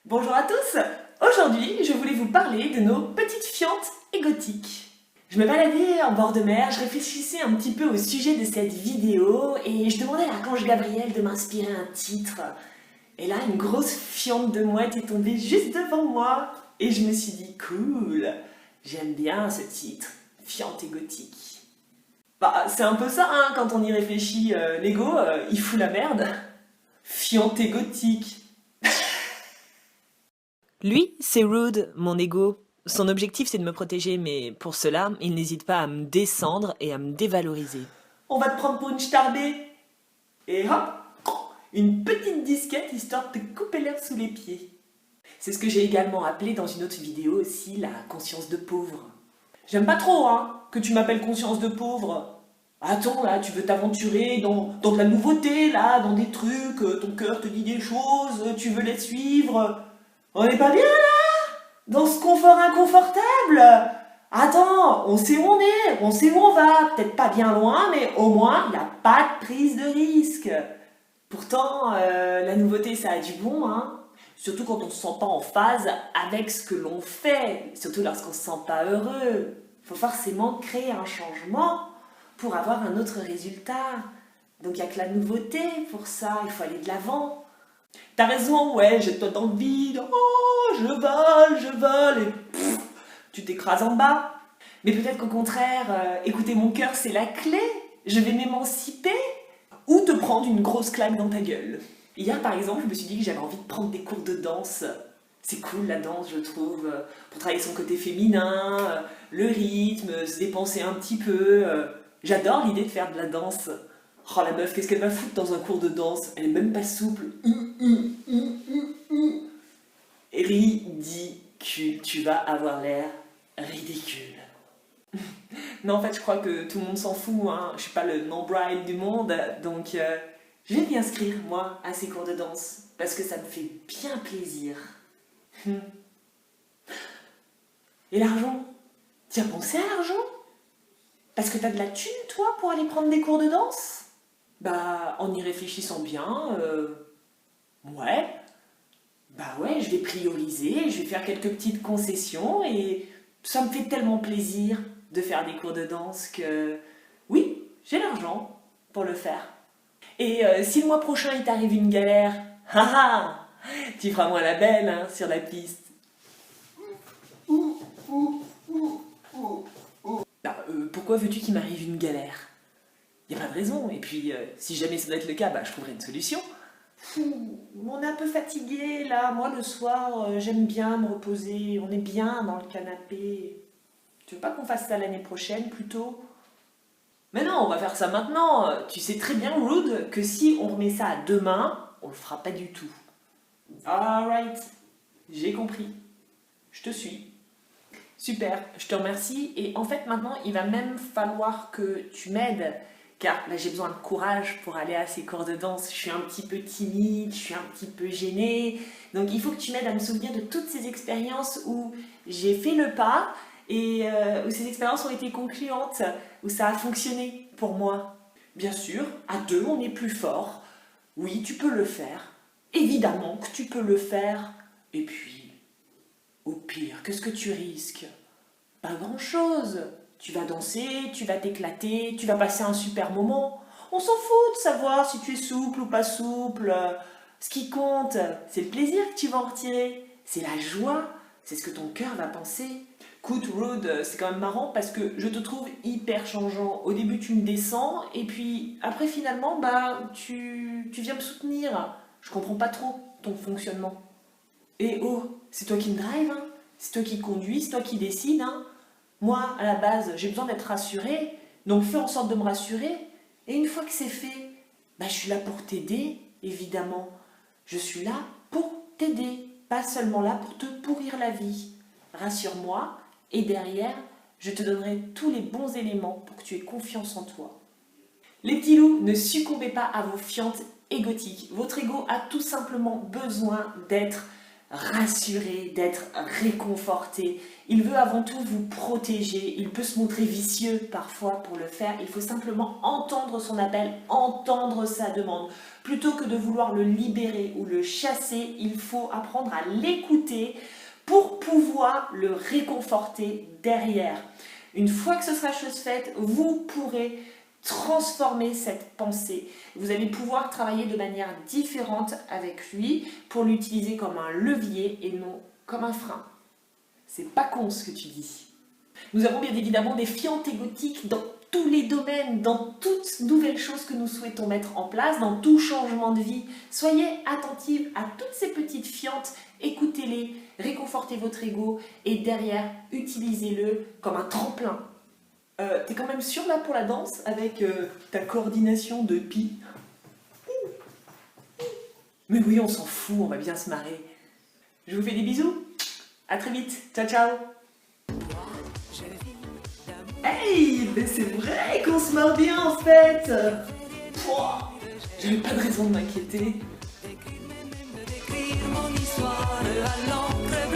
Bonjour à tous. Aujourd'hui, je voulais vous parler de nos petites fientes égotiques. Je me baladais en bord de mer, je réfléchissais un petit peu au sujet de cette vidéo et je demandais à l'archange Gabriel de m'inspirer un titre. Et là, une grosse fiente de mouette est tombée juste devant moi et je me suis dit, cool, j'aime bien ce titre, fiente égotique. Bah, c'est un peu ça, hein, quand on y réfléchit, l'ego, il fout la merde. Fiente égotique. Lui, c'est Rude, mon ego. Son objectif, c'est de me protéger, mais pour cela, il n'hésite pas à me descendre et à me dévaloriser. On va te prendre pour une starbée. Et hop, une petite disquette histoire de te couper l'herbe sous les pieds. C'est ce que j'ai également appelé dans une autre vidéo aussi la conscience de pauvre. J'aime pas trop, hein, que tu m'appelles conscience de pauvre. Attends, là, tu veux t'aventurer dans de la nouveauté, là, dans des trucs, ton cœur te dit des choses, tu veux les suivre. On n'est pas bien, là, dans ce confort inconfortable. Attends, on sait où on est, on sait où on va, peut-être pas bien loin, mais au moins, il n'y a pas de prise de risque. Pourtant, la nouveauté, ça a du bon, hein. Surtout quand on ne se sent pas en phase avec ce que l'on fait, surtout lorsqu'on ne se sent pas heureux. Il faut forcément créer un changement pour avoir un autre résultat. Donc il n'y a que la nouveauté pour ça, il faut aller de l'avant. T'as raison, ouais, jette-toi dans le vide, oh, je vole, et pff, tu t'écrases en bas. Mais peut-être qu'au contraire, écouter mon cœur, c'est la clé, je vais m'émanciper, ou te prendre une grosse claque dans ta gueule. Hier, par exemple, je me suis dit que j'avais envie de prendre des cours de danse. C'est cool la danse, je trouve, pour travailler son côté féminin, le rythme, se dépenser un petit peu. J'adore l'idée de faire de la danse. Oh la meuf, qu'est-ce qu'elle va foutre dans un cours de danse? Elle est même pas souple. Ridicule, tu vas avoir l'air ridicule. Non, en fait, je crois que tout le monde s'en fout, hein. Je suis pas le nombril du monde, donc je vais m'y inscrire, moi, à ces cours de danse, parce que ça me fait bien plaisir. Et l'argent? Tu as pensé à l'argent? Parce que t'as de la thune, toi, pour aller prendre des cours de danse? Bah, en y réfléchissant bien, ouais. Bah ouais, je vais prioriser, je vais faire quelques petites concessions et ça me fait tellement plaisir de faire des cours de danse que oui, j'ai l'argent pour le faire. Et si le mois prochain il t'arrive une galère, haha, tu feras moins la belle, hein, sur la piste. Bah, pourquoi veux-tu qu'il m'arrive une galère? Y a pas de raison, et puis si jamais ça doit être le cas, bah, je trouverai une solution. On est un peu fatigué là, moi le soir j'aime bien me reposer, on est bien dans le canapé. Tu veux pas qu'on fasse ça l'année prochaine plutôt? Mais non, on va faire ça maintenant. Tu sais très bien, Rude, que si on remet ça à demain, on le fera pas du tout. Alright, j'ai compris. Je te suis. Super, je te remercie. Et en fait, maintenant, il va même falloir que tu m'aides. Car là, j'ai besoin de courage pour aller à ces cours de danse. Je suis un petit peu timide, je suis un petit peu gênée. Donc, il faut que tu m'aides à me souvenir de toutes ces expériences où j'ai fait le pas et où ces expériences ont été concluantes, où ça a fonctionné pour moi. Bien sûr, à deux, on est plus fort. Oui, tu peux le faire. Évidemment que tu peux le faire. Et puis, au pire, qu'est-ce que tu risques? Pas grand-chose. Tu vas danser, tu vas t'éclater, tu vas passer un super moment. On s'en fout de savoir si tu es souple ou pas souple. Ce qui compte, c'est le plaisir que tu vas en retirer. C'est la joie, c'est ce que ton cœur va penser. Écoute, Rude, c'est quand même marrant parce que je te trouve hyper changeant. Au début, tu me descends et puis après, finalement, bah, tu viens me soutenir. Je comprends pas trop ton fonctionnement. Et oh, c'est toi qui me drive, hein? C'est toi qui conduis, c'est toi qui décides, hein? Moi, à la base, j'ai besoin d'être rassurée, donc fais en sorte de me rassurer. Et une fois que c'est fait, bah, je suis là pour t'aider, évidemment. Je suis là pour t'aider, pas seulement là pour te pourrir la vie. Rassure-moi, et derrière, je te donnerai tous les bons éléments pour que tu aies confiance en toi. Les petits loups, ne succombez pas à vos fientes égotiques. Votre ego a tout simplement besoin d'être rassurer, d'être réconforté. Il veut avant tout vous protéger. Il peut se montrer vicieux parfois pour le faire. Il faut simplement entendre son appel, entendre sa demande. Plutôt que de vouloir le libérer ou le chasser, il faut apprendre à l'écouter pour pouvoir le réconforter derrière. Une fois que ce sera chose faite, vous pourrez transformer cette pensée. Vous allez pouvoir travailler de manière différente avec lui pour l'utiliser comme un levier et non comme un frein. C'est pas con ce que tu dis. Nous avons bien évidemment des fientes égotiques dans tous les domaines, dans toute nouvelle chose que nous souhaitons mettre en place, dans tout changement de vie. Soyez attentive à toutes ces petites fientes, écoutez-les, réconfortez votre ego et derrière, utilisez-le comme un tremplin. T'es quand même sûre là pour la danse avec ta coordination de pi? Mais oui, on s'en fout, on va bien se marrer. Je vous fais des bisous. À très vite. Ciao, ciao. Hey, mais c'est vrai qu'on se marre bien en fait. Pouah, j'avais pas de raison de m'inquiéter. D'écrire mon histoire à l'encre